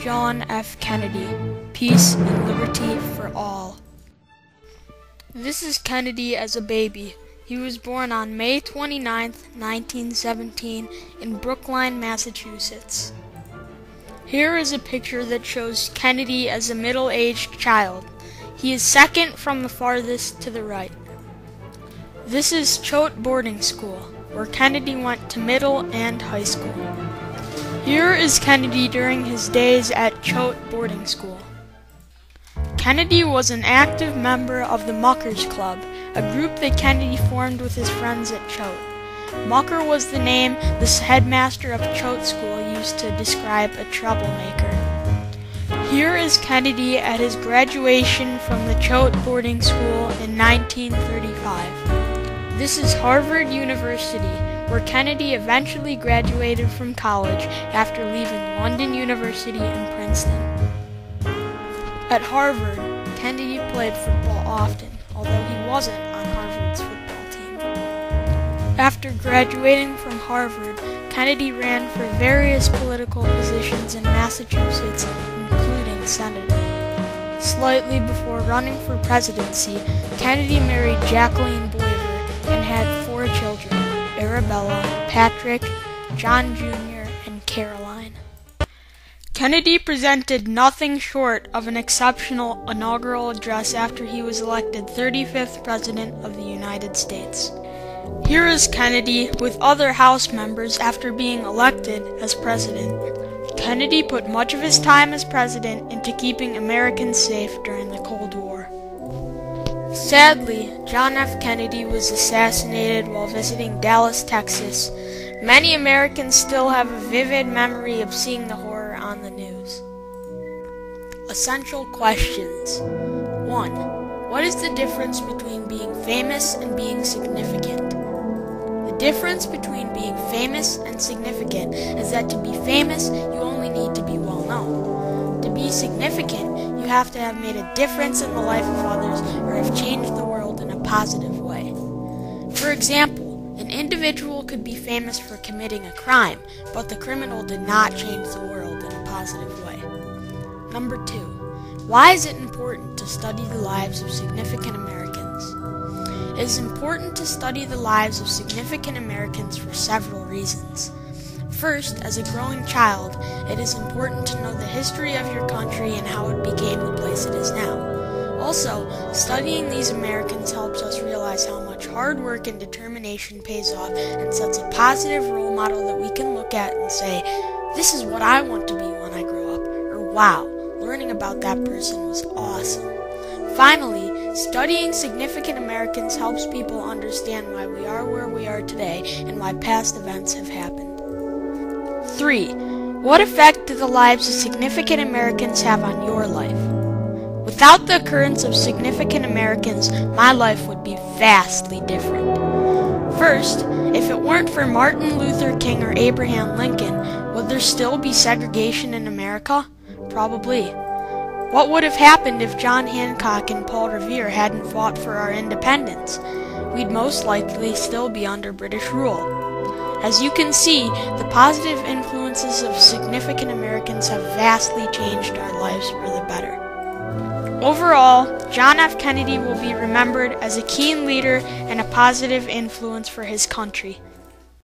John F. Kennedy, peace and liberty for all. This is Kennedy as a baby. He was born on May 29, 1917 in Brookline, Massachusetts. Here is a picture that shows Kennedy as a middle-aged child. He is second from the farthest to the right. This is Choate Boarding School, where Kennedy went to middle and high school. Here is Kennedy during his days at Choate Boarding School. Kennedy was an active member of the Muckers Club, a group that Kennedy formed with his friends at Choate. Mucker was the name the headmaster of Choate School used to describe a troublemaker. Here is Kennedy at his graduation from the Choate Boarding School in 1935. This is Harvard University, where Kennedy eventually graduated from college after leaving London University and Princeton. At Harvard, Kennedy played football often, although he wasn't on Harvard's football team. After graduating from Harvard, Kennedy ran for various political positions in Massachusetts, including senator. Slightly before running for presidency, Kennedy married Jacqueline Boyer and had 4 children: Arabella, Patrick, John Jr., and Caroline. Kennedy presented nothing short of an exceptional inaugural address after he was elected 35th President of the United States. Here is Kennedy with other House members after being elected as President. Kennedy put much of his time as President into keeping Americans safe during the Cold War. Sadly, John F. Kennedy was assassinated while visiting Dallas, Texas. Many Americans still have a vivid memory of seeing the horror on the news. Essential questions. 1. What is the difference between being famous and being significant? The difference between being famous and significant is that to be famous, you only need to be well known. To be significant, you have to have made a difference in the life of others or have changed the world in a positive way. For example, an individual could be famous for committing a crime, but the criminal did not change the world in a positive way. Number 2. Why is it important to study the lives of significant Americans? It is important to study the lives of significant Americans for several reasons. First, as a growing child, it is important to know the history of your country and how it became the place it is now. Also, studying these Americans helps us realize how much hard work and determination pays off and sets a positive role model that we can look at and say, this is what I want to be when I grow up, or wow, learning about that person was awesome. Finally, studying significant Americans helps people understand why we are where we are today and why past events have happened. 3. What effect do the lives of significant Americans have on your life? Without the occurrence of significant Americans, my life would be vastly different. First, if it weren't for Martin Luther King or Abraham Lincoln, would there still be segregation in America? Probably. What would have happened if John Hancock and Paul Revere hadn't fought for our independence? We'd most likely still be under British rule. As you can see, the positive influences of significant Americans have vastly changed our lives for the better. Overall, John F. Kennedy will be remembered as a keen leader and a positive influence for his country.